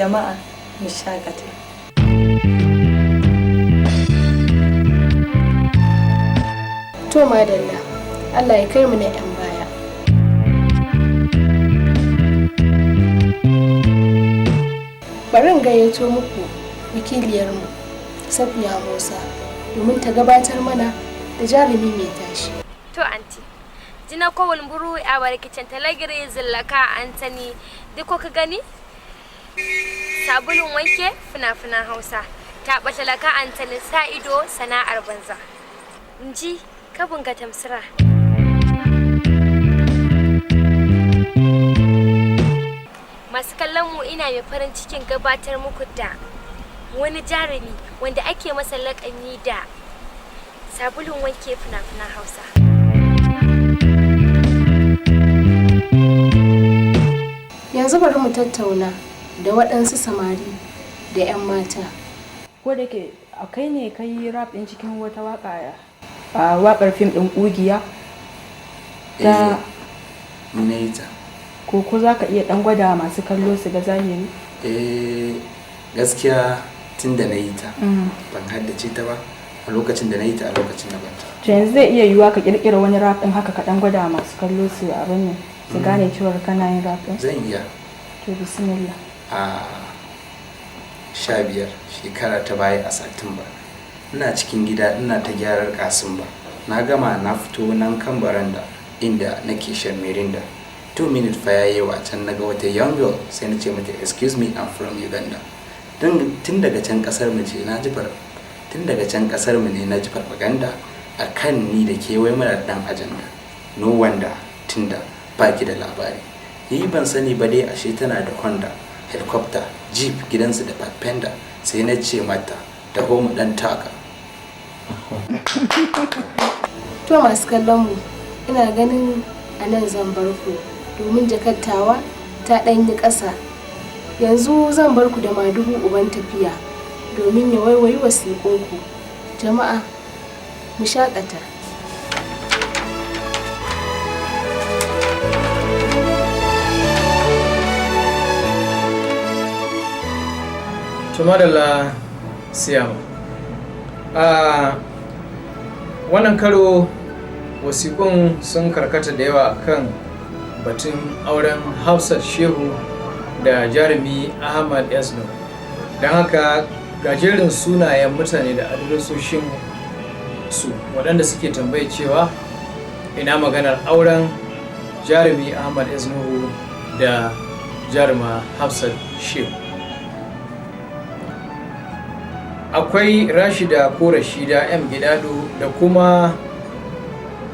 jama'a mu shakata. To madalla, Allah ya kai mu na 'yan baya. Bari in gayyato muku wakiliyarmu Safiya Musa domin ta gabatar mana da jarumi mai tashi. To anti, jina ko walburu a barkicin talagire zillaka antani duk ko ka gani? Sabulun wanke fina-finan Hausa ta batalaka antani sa ido sana'ar banza. Inji kabin ka tamsira. Masu kallon mu ina mai farin cikin gabatar muku da wani jarumi wanda ake masa laƙani da sabulun wanke fina-finan Hausa. Yanzu bari mu tattauna da waɗansu samari da 'yan mata. Ko da ke akai ne kai rap ɗin cikin wata waƙa a waƙar fim ɗin ƙugiya ta Nita. Ko za ka iya ɗan gwada masu kallo su ga zahiri? Gaskiya tun da na yi ta ban haddace ta ba a lokacin da na yi ta a lokacin da ban ta. To yanzu zai iya yiwuwa ka ƙirƙira wani rap ɗin haka ka ɗan gwada masu kallo su abin ne su gane cewar kana yin rap ɗin? Zan iya. To bismillah. A 15 shekara ta baya a Satumba ina cikin gida ina ta gyarar Kasimba, na gama na fito nan kan baranda inda nake shan mirinda. 2 minutes fa yayi wa can naga wata young girl sai na ce mata excuse me, I'm from Uganda. Tun daga can kasar mu ce na ji tun daga can kasar mu ne na ji farfaganda akan ni da ke wai muna dan ajanda. No wonder tunda baki da labari. Yi ban sani ba dai ashe tana da Honda, helicopter, jeep gidansu da Fender, sai na ce mata da mu dan taka. To masu kallon mu, ina ganin a nan zan bar ku domin jakattawa ta ɗanyi ƙasa. Yanzu zan bar ku da madugu uban tafiya domin ya waiwayi wasiƙunku. Jama'a mu shaƙata. Tumadala Siyama. Wannan karo wasiƙun sun karkata da yawa kan batun auren Hafsat Shehu da jarumi Ahmad Esno. Don haka gajerin sunayen mutane da adiresoshin su waɗanda suke tambaye cewa ina maganar auren jarumi Ahmad Esno da jaruma Hafsat Shehu. Akwai Rashida ko Rashida M Gidado da kuma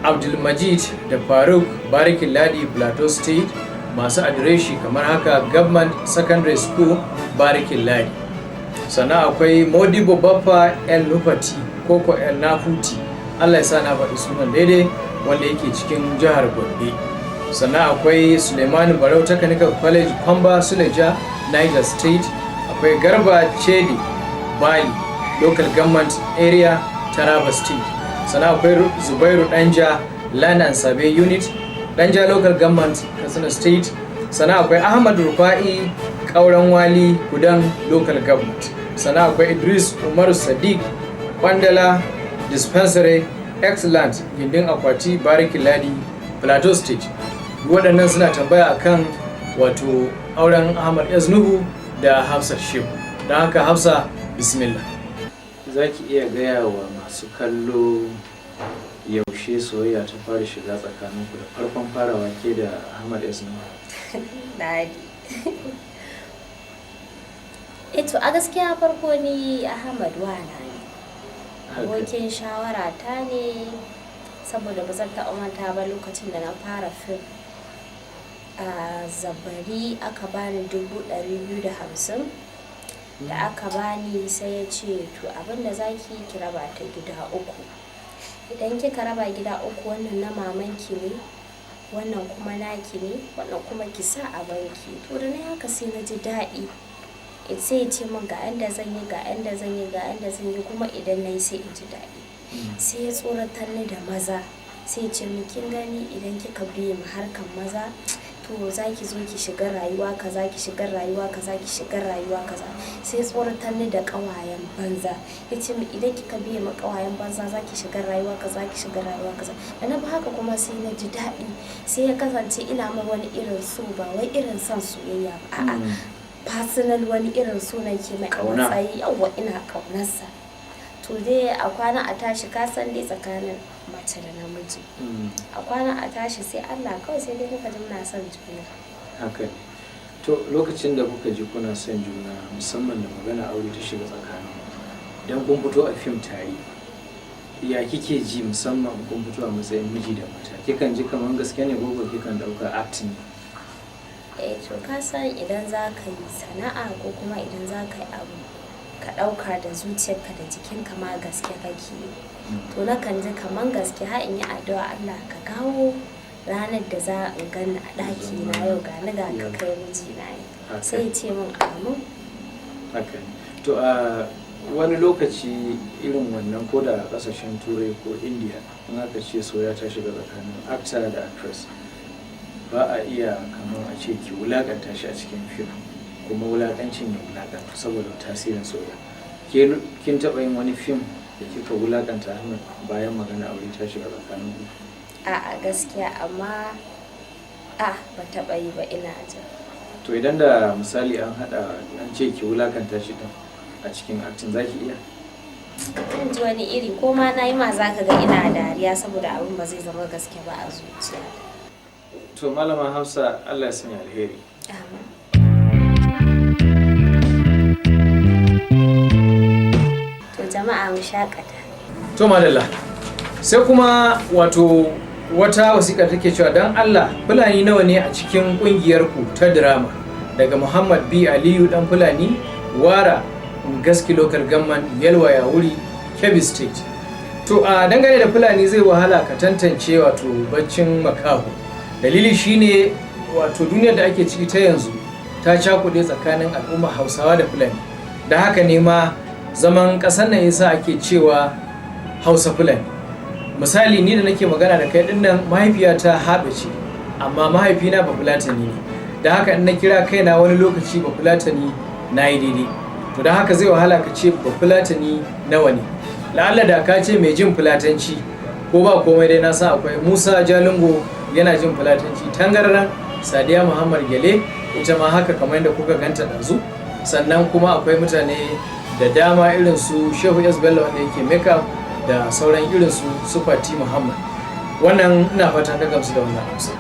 Abdulmajid da Faruk Barikin Ladi Plateau State masu adireshi kamar haka Government Secondary School Barikin Ladi. Sannan akwai Modibo Baffa El Nufati Koko El Nafuti, Allah ya sa na faɗi sunan daidai, wanda yake cikin jihar Gombe. Sannan akwai Suleiman Barau Technical College Kwamba Suleja Niger State. Akwai Garba Chedi Bali Local Government Area Taraba State. Sannan akwai Zubairu Danja Land and Survey Unit Danja Local Government Katsina State. Sannan akwai Ahmad Rufa'i Kauran Wali Kudan Local Government. Sannan akwai Idris Umar Sadiq Kwandala Dispensary Excellent Gindin Akwati Barikin Ladi Plateau State. Waɗannan suna tambaya akan wato auren Ahmad Esnuhu da Hafsat Shehu. Don haka Hafsa, bismillah. Za ki iya gaya wa masu kallo yaushe soyayya ta fara shiga tsakaninku da farkon farawa ke da Ahmad Esnuhu? Dadi. Eto a gaskiya farko ni Ahmad wana ne. Abokin shawara ta ne, saboda ba zan taɓa manta ba lokacin da na fara fim a Zabari aka bani 250,000. Da aka bani sai ya ce to abinda zaki ki raba ta gida uku. Idan kika raba gida uku, wannan na mamanki ne, wannan kuma naki ne, wannan kuma ki sa a banki. To da na haka sai na ji daɗi. Sai ya ce min ga yanda zan yi, ga yanda zan yi, ga yanda zan yi, kuma idan na yi sai in ji daɗi. Sai ya tsoratar ni da maza, sai ya ce min kin gani idan kika biye mu harkan maza to za ki zo ki shiga rayuwa kaza ki shiga rayuwa kaza ki shiga rayuwa kaza, sai tsoratar ni da ƙawayen banza. Ya ce min idan kika biye ma ƙawayen banza za ki shiga rayuwa kaza ki shiga rayuwa kaza. Da na bi haka kuma sai na ji daɗi, sai ya kasance ina ma wani irin so ba wai irin son soyayya ba, a'a personal wani irin so nake mai a matsayi yawa ina ƙaunarsa. To dai a kwana a tashi ka san dai tsakanin mace da namiji, a kwana a tashi sai Allah kawai sai dai kuka ji muna son juna. Haka. To lokacin da kuka ji kuna son juna musamman da magana aure ta shiga tsakanin, idan kun fito a fim tare ya kike ji musamman kun fito a matsayin miji da mata, kikan ji kamar gaske ne ko kikan dauka acting? To ka san idan za ka yi sana'a ko kuma idan za ka yi abu ka ɗauka da zuciyarka da jikinka ma gaske kake yi, to na kan ji kaman gaske har in yi addu'a Allah ka kawo ranar da za in gani a ɗaki na yau ga ni ga ka kai mijina ne, sai ya ce min amin. Haka. To a wani lokaci irin wannan ko da kasashen turai ko indiya in aka ce soya ta shiga tsakanin actor da actress, ba a iya kamar a ce ki wulakanta shi a cikin fim kuma wulakancin ya wulakanta saboda tasirin soya. Kin taɓa yin wani fim da kika wulakanta Ahmed bayan magana aure ta shiga tsakanin ku? A'a gaskiya, amma ba taɓa yi ba, ina jin. To idan da misali an ce ki wulakanta shi din a cikin acting za ki iya? Zan ji wani iri, ko ma na yi ma za ka ga ina dariya saboda abin ba zai zama gaske ba a zuciya. To malama Hafsa, Allah ya sanya alheri. Amin. To jama'a mu shakata. To madalla. Sai kuma wato wata wasiƙa take cewa dan Allah Fulani nawa ne a cikin ƙungiyar ku ta drama, daga Muhammad B Aliyu dan Fulani, Wara Gaski Local Government, Yelwa Yawuri, Kebbi State. To a dangane da Fulani zai wahala ka tantance wato baccin makaho. Dalili shine wato duniyar da ake ciki ta yanzu ta cakuɗe tsakanin al'umma Hausawa da Fulani. Da haka ne ma zaman ƙasar nan yasa ake cewa Hausa Fulani. Misali ni da nake magana da kai dinnan mahaifiyata Haɓe ce, amma mahaifina ba Fulatani ne. Da haka in na kira kaina wani lokaci ba Fulatani na yi daidai. To da haka zai wahala ka ce ba Fulatani nawa ne. La'alla da ka ce mai jin Fulatanci, ko ba komai dai na san akwai Musa Jalingo yana jin Fulatanci tangararren, Sadiya Muhammad Gele ita ma haka kamar yadda kuka ganta ɗazu. Sannan kuma akwai mutane da dama irin su Shehu S Bello wanda yake makeup da sauran irin su Fati Muhammad. Wannan ina fatan ka gamsu da wannan amsa.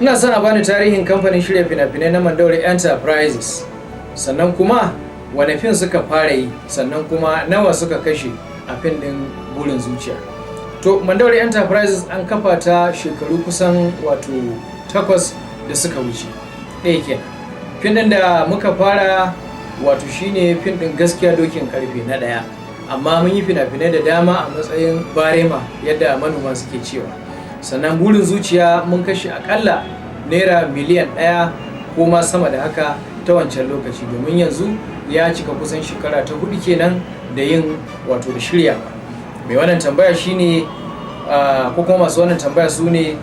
Ina son a bani tarihin kamfanin shirya fina-finai na Mandauri Enterprises, sannan kuma wane fim suka fara yi, sannan kuma nawa suka kashe a fim ɗin Burin Zuciya. To Mandauri Enterprises an kafa ta shekaru kusan wato 8 da suka wuce. Ɗaya kenan. Fim ɗin da muka fara wato shine fim ɗin Gaskiya Dokin Karfe na 1, amma mun yi fina-finai da dama a matsayin barema yadda manoma suke cewa. Sannan Burin Zuciya mun kashe akalla naira miliyan 1 ko ma sama da haka ta wancan lokaci, domin yanzu ya cika kusan shekara ta 4 kenan da yin wato da shirya. Mai wannan tambaya shine ko kuma masu wannan tambaya su ne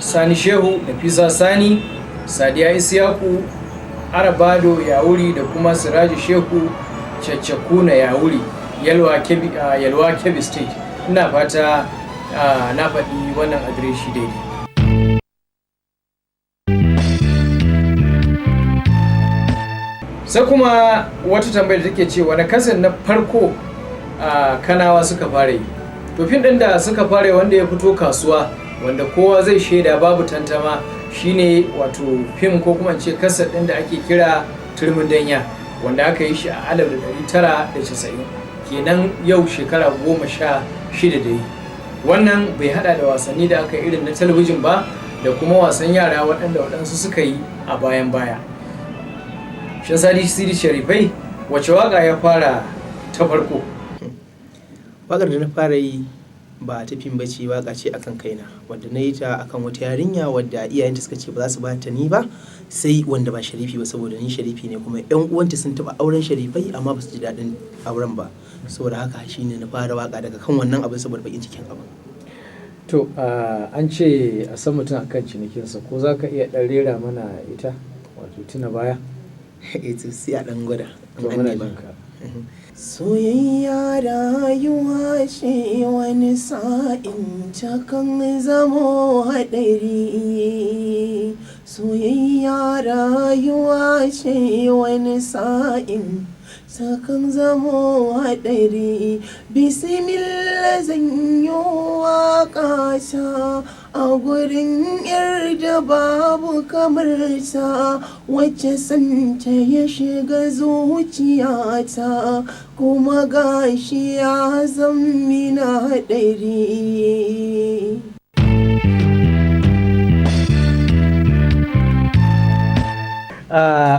Sani Shehu, Nafisa Sani, Sadiya Isiyaku, Arabado Yawuri da kuma Siraji Shehu Caccakuna Yawuri, Yalwa Kebbi State. Ina fata na faɗi wannan adireshi daidai. Sai kuma wata tambayar da take cewa na kasan na farko Kanawa suka fara yi. To fim ɗin da suka fara wanda ya fito kasuwa, wanda kowa zai shaida babu tantama, shine wato fim ko kuma ce kasar ɗin da ake kira Turmin Danya, wanda aka yi shi a 1990, kenan yau shekara 16 da yi. Wannan bai hada da wasanni da aka irin na talabijin ba, da kuma wasan yara waɗansu suka yi a bayan baya. Shin Sidi Sharifai wace waka ya fara ta farko? Waƙar da na fara yi ba ta fim bace, waka ce akan kaina wadda na yi ta akan wata yarinya wadda iyayenta suka ce ba za su ba ta ni ba sai wanda ba sharifi ba, saboda ni sharifi ne kuma yan uwanta sun taba auren sharifai amma ba su ji daɗin auren ba, saboda haka shine na fara waka daga kan wannan abin saboda bakin cikin abin. To an ce a san mutum akan cinikinsa, ko za ka iya ɗan rera mana ita wato tuna baya? Sai a ɗan gwada. To muna jinka. Soyayya rayuwa ce wani sa'in takan zamo haɗari. Soyayya rayuwa ce wani sa'in takan zamo haɗari. Bismillah zan yi waƙa ta a gurin yar da babu kamar ta, wacce santa ya shiga zuciyata kuma gashi ya zammi na haɗari.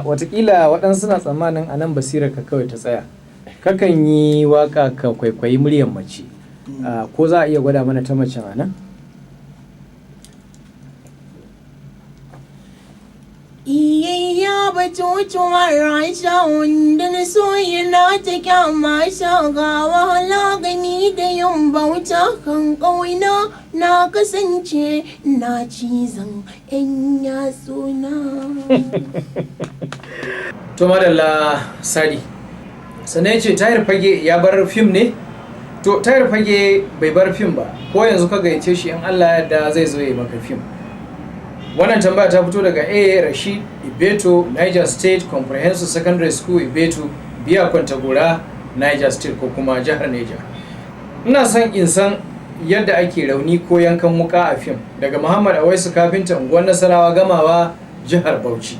Watakila waɗansu na tsammanin a nan basirar ka kawai ta tsaya, kakan yi waka ka kwaikwayi muryar mace, ko za a iya gwada mana ta macen a nan? Iyayya batutuwar rasha wanda na so yana ta kyama ga wahala gani da yin bauta kan ƙauna na kasance na cizon 'yan yatsuna. To madalla Sadi, sannan ya ce Tahir Fage ya bar fim ne? To Tahir Fage bai bar fim ba, ko yanzu ka gayyace shi in Allah yadda zai zo ya maka fim. Wannan tambaya ta fito daga A. Rashid Ibeto, Niger State Comprehensive Secondary School Ibeto, Biya Kwantagora, Niger State ko kuma jihar Niger. Ina son in san yadda ake rauni ko yankan wuka a fim, daga Muhammad Awaisu Kafinta, unguwar Nasarawa Gamawa, jihar Bauchi.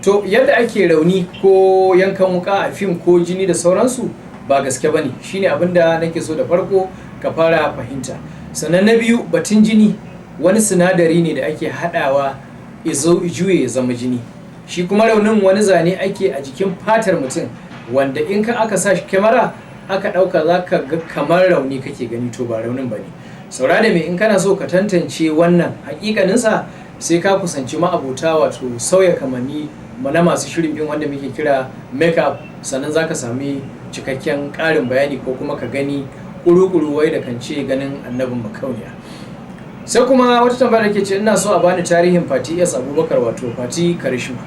To yadda ake rauni ko yankan wuka a fim ko jini da sauransu ba gaske bane, shine abinda nake so da farko ka fara fahimta. Sannan na biyu, batun jini wani sinadari ne da ake haɗawa juye ya zama jini, shi kuma raunin wani zane ake a jikin fatar mutum wanda in aka sa shi kyamara aka ɗauka za ka ga kamar rauni kake gani, to ba raunin ba ne. Saura da me in kana so ka tantance wannan hakikaninsa sai ka kusanci ma'abuta wato sauya kamanni na masu shirin bin wanda muke kira makeup, sannan za ka sami cikakken ƙarin bayani ko kuma ka gani ƙuru-ƙuru wai da kan ce ganin annabin makauniya. Sai kuma wata tambaya da ke ce ina so a bani tarihin Fati S Abubakar wato Fati Karishma.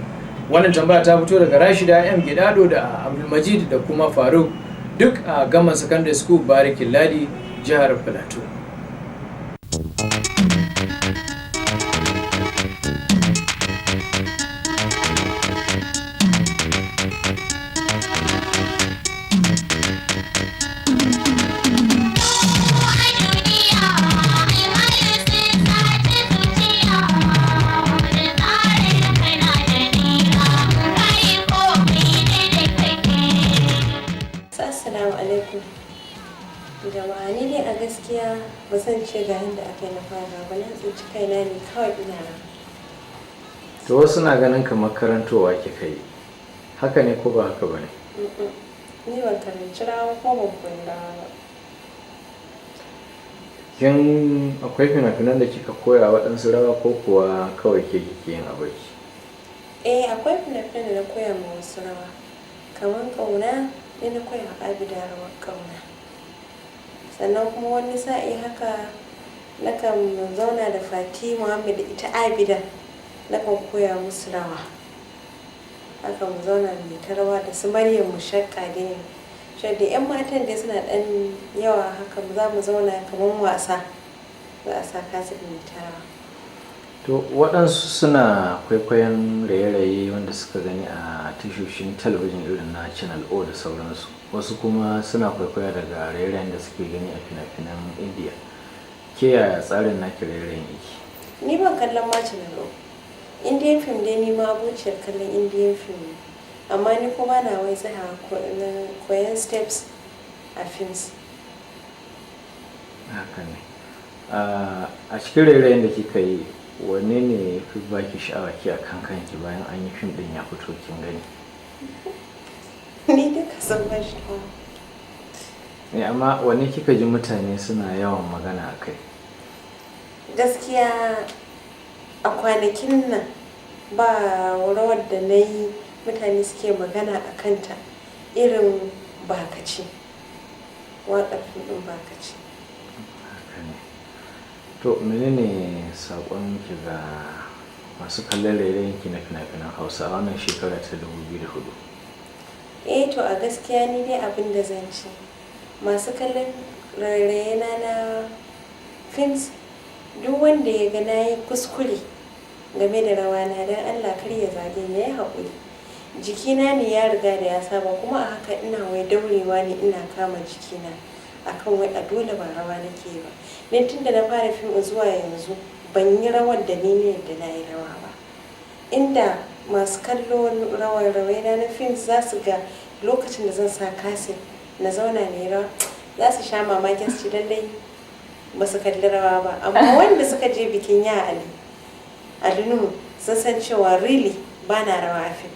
Wannan tambaya ta fito daga Rashida M Gidado da Abdulmajid da kuma Faruk, duk a Gaman Secondary School Barikin Ladi, jihar Plateau. Jama'a ni dai a gaskiya ba zan ce ga yadda aka yi na fara ba, na tsinci kaina ne kawai ina nan. To wasu na ganin kamar karantowa kika yi, haka ne ko ba haka ba ne? Ni ban karanci rawa ko ban koyi rawa ba. Kin akwai fina-finan da kika koya waɗansu rawa ko kuwa kawai ke kike yin abaki? Akwai fina-finan da na koya ma wasu rawa, kamar ƙauna ne na koya a Abida rawar ƙauna. Sannan kuma wani sa'i haka nakan zauna da Fati Muhammad da ita Abida, nakan koya musu rawa. Haka mu zauna mai ta rawa da su Maryam Mushakka dai. Shadda 'yan matan dai suna ɗan yawa haka za mu zauna kamar wasa, za a sa kaset mai ta rawa. To waɗansu suna kwaikwayon raye-raye wanda suka gani a tashoshin talabijin irin na Channel O da sauransu, wasu kuma suna kwaikwaya daga raye-rayen da suke gani a fina-finan Indiya. Ke yaya tsarin naki raye-rayen yake? Ni ban kallon ma Channel O. Indian film dai ni ma abuciyar kallon Indian film ne, amma ni kuma na wai tsaya koyan steps a films. Haka ne. A cikin raye-rayen da kika yi, wanne ne fi baki sha'awa ki a kan kanki bayan an yi fim din ya fito kin gani? Ni duka sun ba sha'awa. amma wani kika ji mutane suna yawan magana a kai? Gaskiya a kwanakin nan ba rawar da na yi mutane suke magana a kanta irin bakaci, waƙar fim ɗin bakaci. To menene saƙon ki ga masu kallon rairayin ki na fina-finan Hausa a wannan shekara ta 2004? To a gaskiya ni dai abin da zan ce masu kallon rairayena na films, duk wanda ya ga na yi kuskure game da rawana don Allah kar ya zage ni, ya yi haƙuri. Jikina ne ya riga da ya saba, kuma a haka ina wai daurewa ne ina kama jikina akan wai a dole ba rawa nake ba. Don tun da na fara fim zuwa yanzu ban yi rawar da ni ne yadda na yi rawa ba. Inda masu kallo rawaina na fim za su ga lokacin da zan sa kaset na zauna ne rawa, za su sha mamakin su lallai ba su kalli rawa ba. Amma wanda suka je bikin ya Ali Nuhu sun san cewa really ba na rawa a fim.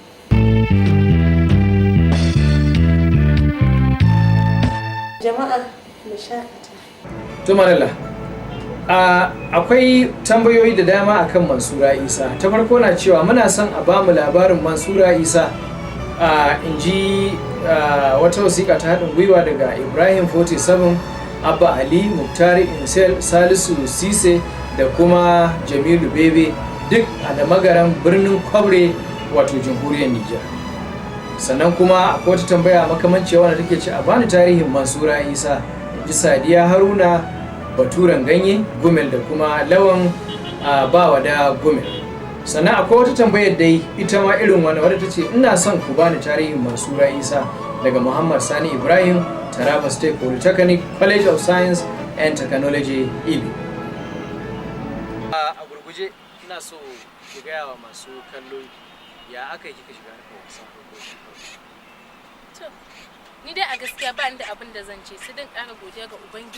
Jama'a mu shakata. Tumarala, akwai tambayoyi da dama akan Mansura Isa. Ta farko na cewa muna son a bamu labarin Mansura Isa. In ji wata wasiƙa ta haɗin gwiwa daga Ibrahim 47, Abba Ali, Muktari Insel, Salisu Sise da kuma Jamilu Bebe, duk a da magaran birnin Kwabre, wato jamhuriyar Nijar. Sannan kuma akwai wata tambaya makamancin wanda take ce a bani tarihin Mansura Isa, in ji Sadiya Haruna Baturen Ganye Gumel da kuma Lawan Bawada Gumel. Sannan akwai wata tambayar dai ita ma irin wani wadda ta ce ina son ku bani tarihin Mansura Isa, daga Muhammad Sani Ibrahim, Taraba State Polytechnic, College of Science and Technology, Ibi. A gurguje ina so ki gaya wa masu kallo ya aka yi kika shiga harkar wasa. To, ni dai a gaskiya ba da abin da zan ce, sai dan ƙara godiya ga Ubangiji